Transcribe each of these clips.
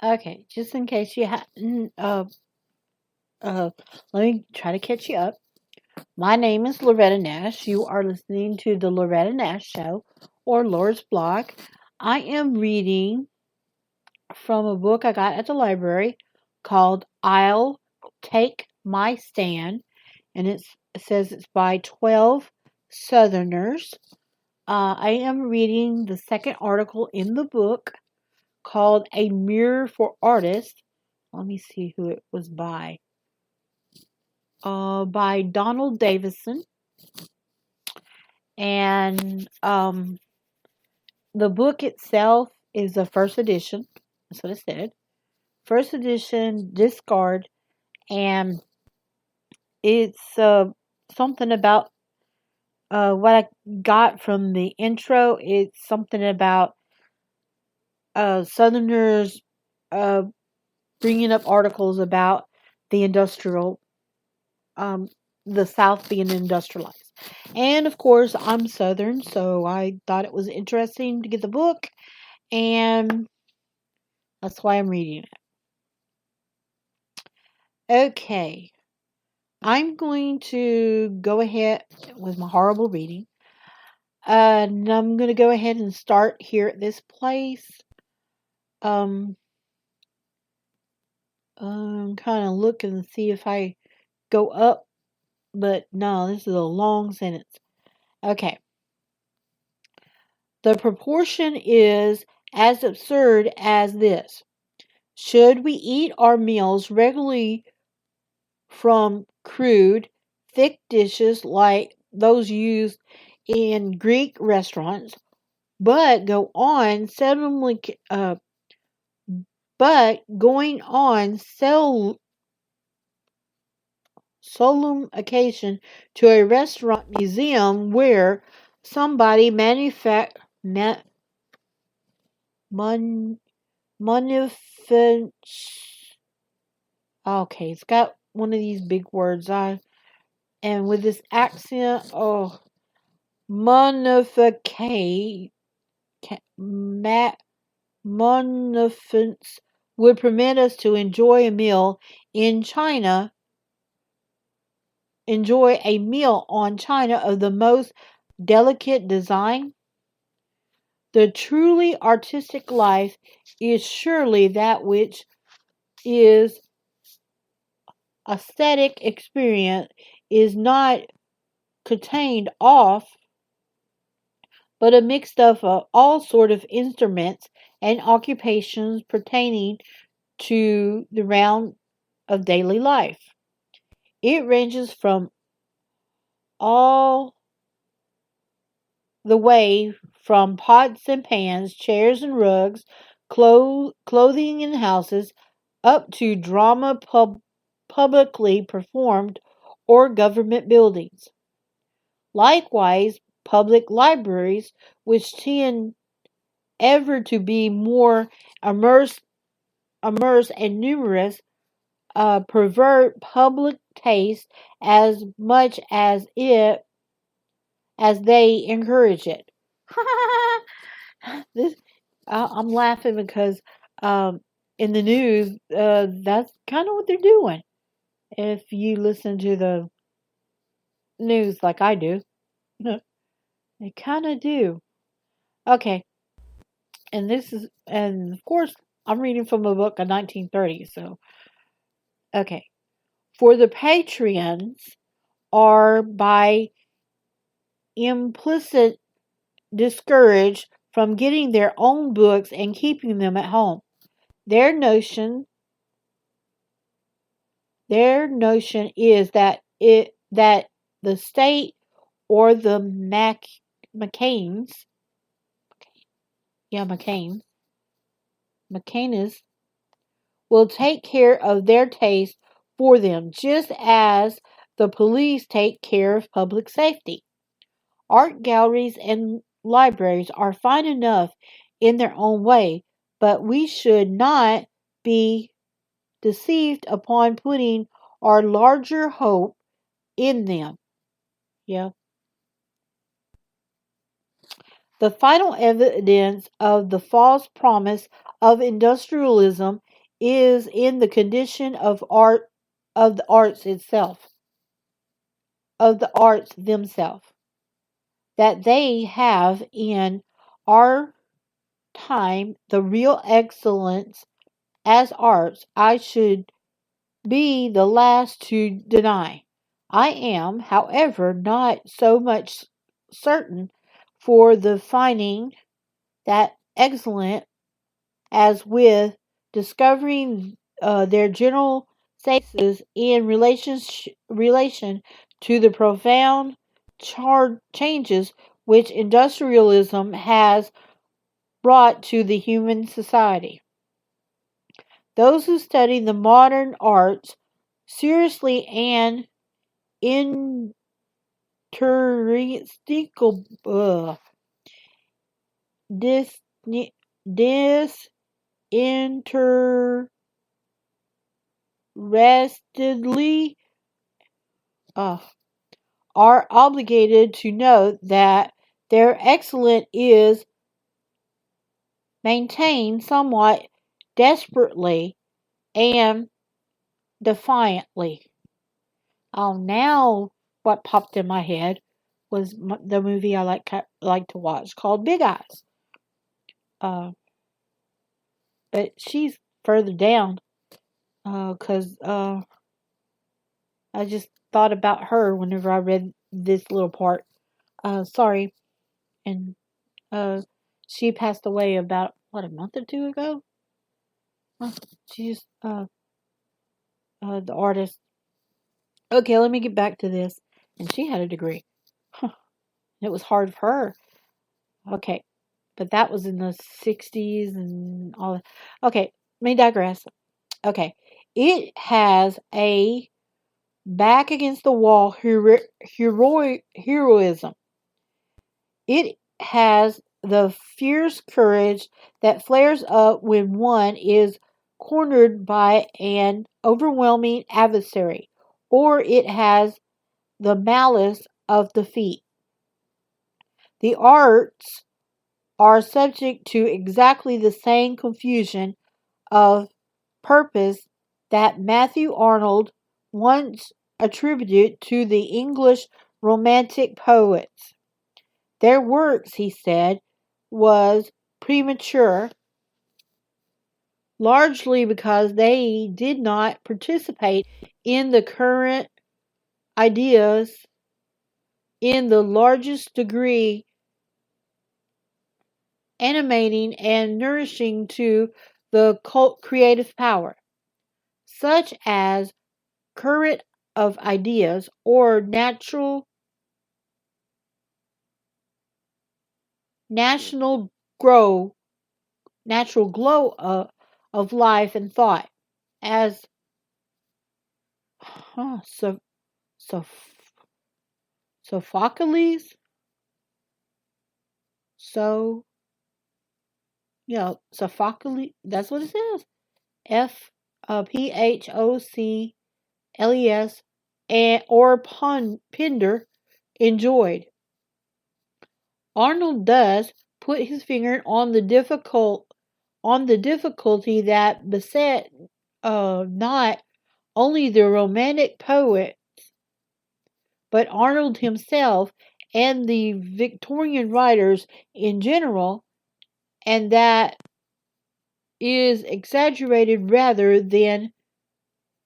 Okay, just in case you hadn't, uh, let me try to catch you up. My name is Loretta Nash. You are listening to the Loretta Nash Show, or Laura's Blog. I am reading from a book I got at the library called I'll Take My Stand, and it says it's by 12 Southerners. I am reading the second article in the book called A Mirror for Artists. Let me see who it was by. By Donald Davison. And the book itself is a first edition. That's what it said. First edition, discard, and it's something about what I got from the intro. It's something about Southerners uh, bringing up articles about the industrial, um, the South being industrialized. And of course, I'm Southern, so I thought it was interesting to get the book, and that's why I'm reading it. Okay, I'm going to go ahead with my horrible reading. And I'm going to go ahead and start here at this place. Um, I'm kind of looking and see if I go up, but no, this is a long sentence. Okay. The proportion is as absurd as this. Should we eat our meals regularly from crude, thick dishes like those used in Greek restaurants, but go on seldomly, but going on solemn occasion to a restaurant museum where somebody man, manufactures. Okay, it's got one of these big words. And with this accent, manufacade, munificence would permit us to enjoy a meal in China, enjoy a meal on China of the most delicate design. The truly artistic life is surely that which is aesthetic experience is not contained off, but a mix of all sort of instruments and occupations pertaining to the round of daily life. It ranges from all the way from pots and pans, chairs and rugs, clothing in houses, up to drama publicly performed or government buildings. Likewise, public libraries, which tend ever to be more immersed, and numerous, pervert public taste as much as they encourage it. this I'm laughing because in the news, that's kind of what they're doing. If you listen to the news like I do, they kind of do. Okay, and of course, I'm reading from a book of 1930. So, okay, for the Patreons are by implicit discouraged from getting their own books and keeping them at home. Their notion Their notion is that the state or the McCains, yeah, McCains will take care of their taste for them, just as the police take care of public safety. Art galleries and libraries are fine enough in their own way, but we should not be deceived upon putting our larger hope in them. Yeah. The final evidence of the false promise of industrialism is in the condition of the arts itself, of the arts themselves, that they have in our time the real excellence as arts. I should be the last to deny. I am, however, not so much certain for the finding that excellent as with discovering their general status in relation to the profound changes which industrialism has brought to the human society. Those who study the modern arts seriously and interestical, disinterestedly uh, are obligated to note that their excellence is maintained somewhat desperately and defiantly. Oh, now what popped in my head was the movie I like to watch called Big Eyes. But she's further down because I just thought about her whenever I read this little part. Sorry, and she passed away about a month or two ago. She's the artist. Okay, let me get back to this. And she had a degree. It was hard for her. Okay, but that was in the 60s and all that. Okay, let me digress. Okay, it has a back against the wall heroism. It has the fierce courage that flares up when one is cornered by an overwhelming adversary, or it has the malice of defeat. The arts are subject to exactly the same confusion of purpose that Matthew Arnold once attributed to the English Romantic poets. Their works, he said, was premature, largely because they did not participate in the current ideas in the largest degree, animating and nourishing to the creative power, such as current of ideas or national grow natural glow of life and thought, as so Sophocles. So Sophocles. That's what it says. Phocles and or Pindar enjoyed. Arnold thus put his finger on the difficulty that beset not only the Romantic poet, but Arnold himself and the Victorian writers in general, and that is exaggerated rather than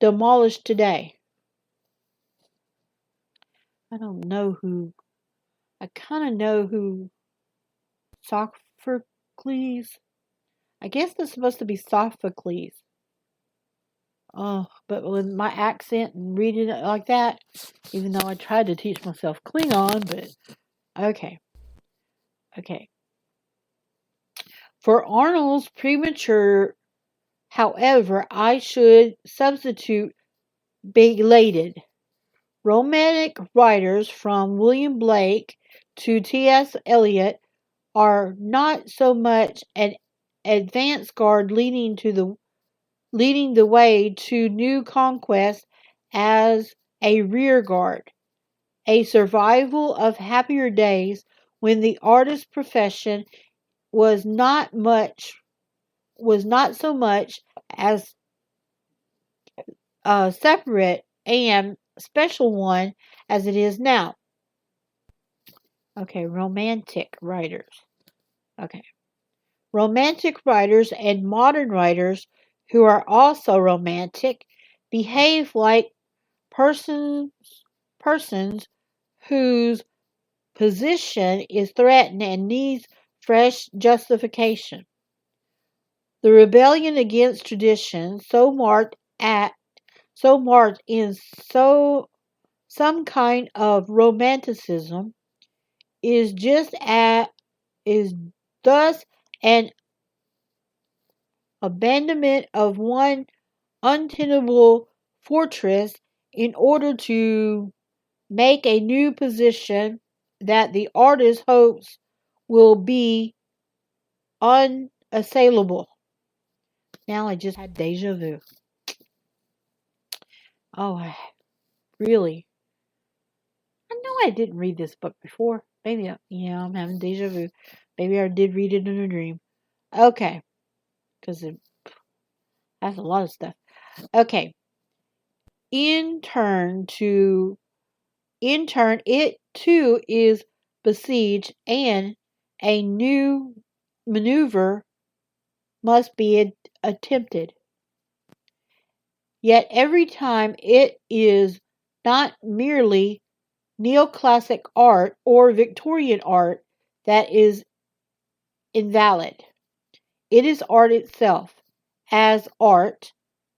demolished today. I don't know who. I kind of know who Sophocles. I guess it's supposed to be Sophocles. Oh, but with my accent and reading it like that, even though I tried to teach myself Klingon, but okay. Okay. For Arnold's premature, however, I should substitute belated. Romantic writers from William Blake to T.S. Eliot are not so much an advance guard leading the way to new conquest as a rear guard, a survival of happier days when the artist profession was not so much as a separate and special one as it is now. Okay, romantic writers. Okay. Romantic writers and modern writers who are also romantic behave like persons persons whose position is threatened and needs fresh justification. The rebellion against tradition, so marked in some kind of romanticism, is is thus an abandonment of one untenable fortress in order to make a new position that the artist hopes will be unassailable. Now I just had deja vu. Oh, really? I know I didn't read this book before. Maybe, yeah, I'm having deja vu. Maybe I did read it in a dream. Okay, because it has a lot of stuff. Okay, in turn, it too is besieged, and a new maneuver must be attempted. Yet every time it is not merely neoclassic art or Victorian art that is invalid. It is art itself, as art,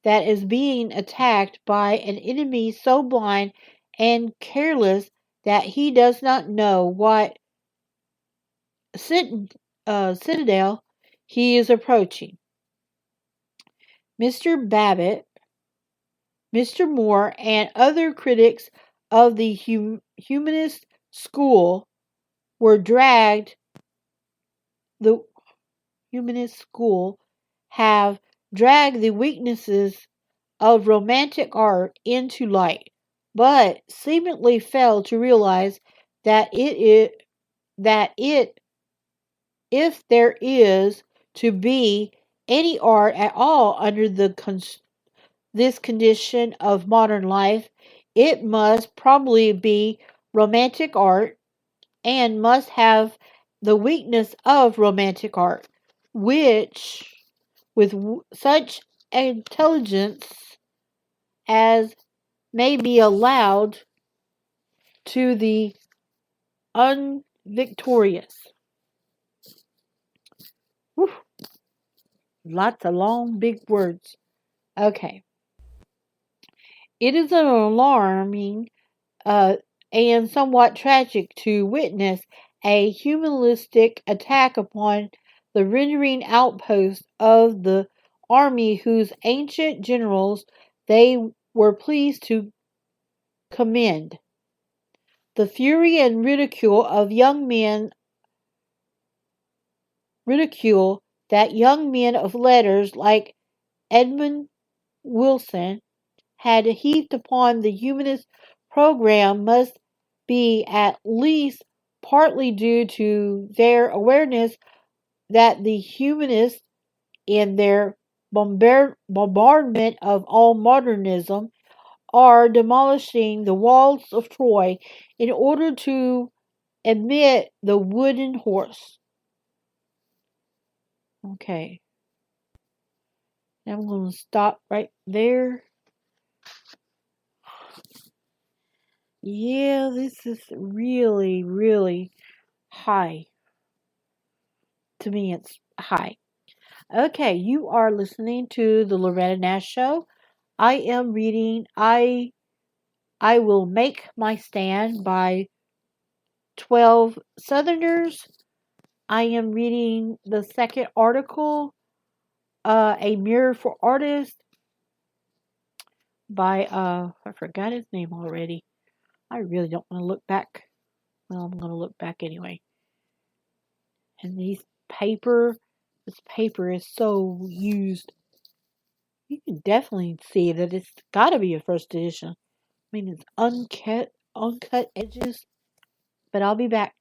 that is being attacked by an enemy so blind and careless that he does not know what citadel he is approaching. Mr. Babbitt, Mr. Moore, and other critics of the humanist school were dragged the humanist school have dragged the weaknesses of romantic art into light, but seemingly failed to realize that if there is to be any art at all under this condition of modern life, it must probably be romantic art and must have the weakness of romantic art, which, with such intelligence as may be allowed to the unvictorious. Whew, lots of long, big words. Okay. It is an alarming and somewhat tragic to witness a humanistic attack upon the rendering outpost of the army whose ancient generals they were pleased to commend. The fury and ridicule that young men of letters like Edmund Wilson had heaped upon the humanist program must be at least partly due to their awareness that the humanists, in their bombardment of all modernism, are demolishing the walls of Troy in order to admit the wooden horse. Okay, now I'm going to stop right there. Yeah, this is really, really high. To me, it's high. Okay, you are listening to the Loretta Nash Show. I am reading I Will Make My Stand by 12 Southerners. I am reading the second article, A Mirror for Artists by I forgot his name already. I really don't want to look back. Well, I'm going to look back anyway. And this paper is so used. You can definitely see that it's got to be a first edition. I mean, it's uncut edges. But I'll be back.